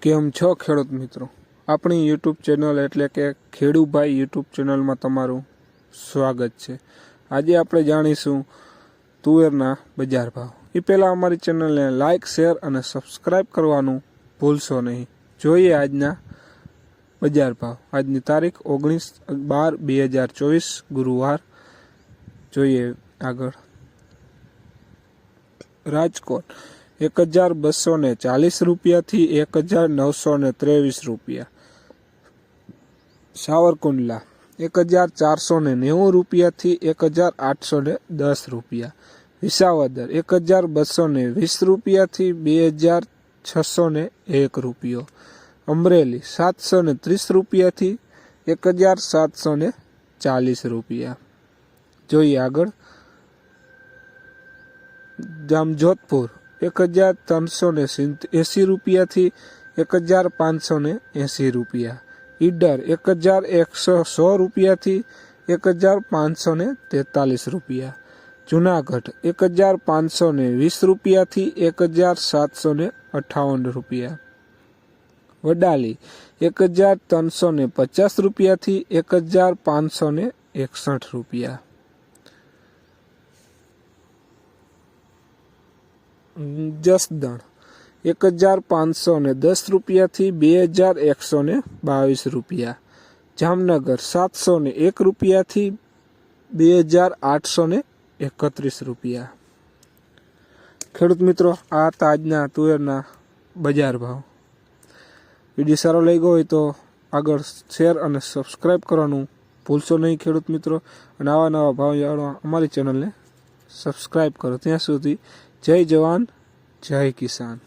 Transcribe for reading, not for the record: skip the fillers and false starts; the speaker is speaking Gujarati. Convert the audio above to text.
કેમ છો ખેડૂત મિત્રો? આપણી યુટ્યુબ ચેનલ એટલે કે ખેડૂભાઈ યુટ્યુબ ચેનલમાં તમારું સ્વાગત છે। આજે આપણે જાણીશું તુવેરના બજાર ભાવ। એ પહેલાં અમારી ચેનલને લાઇક, શેર અને સબસ્ક્રાઈબ કરવાનું ભૂલશો નહીં। જોઈએ આજના બજાર ભાવ। આજની તારીખ 19/12/2024 ગુરુવાર। જોઈએ આગળ। રાજકોટ 1240 રૂપિયા થી 1923 રૂપિયા। સાવરકુંડલા 1490 રૂપિયા થી 1810 રૂપિયા। વિસાવદર 1220 રૂપિયા થી 2601 રૂપિયો। અમરેલી 730 રૂપિયા થી 1740 રૂપિયા। જોઈએ આગળ। જામજોધપુર 1380 રૂપિયા થી 1580 રૂપિયા। ઈડર 1110 રૂપિયા થી 1543 રૂપિયા। જુનાગઢ 1520 રૂપિયા થી 1758 રૂપિયા। વડાલી 1350 રૂપિયા થી 1561 રૂપિયા। જસદણ 1510 રૂપિયા થી 2122 રૂપિયા। જામનગર 701 રૂપિયા થી 2831 રૂપિયા। ખેડૂત મિત્રો, આ હતા આજના તુવેરના બજાર ભાવ। વિડીયો સારો લાગ્યો હોય તો આગળ શેર અને સબસ્ક્રાઈબ કરવાનું ભૂલશો નહીં ખેડૂત મિત્રો। અને આવા નવા ભાવ જાણવા અમારી ચેનલને સબસ્ક્રાઈબ કરો। ત્યાં સુધી જય જવાન, જય કિસાન।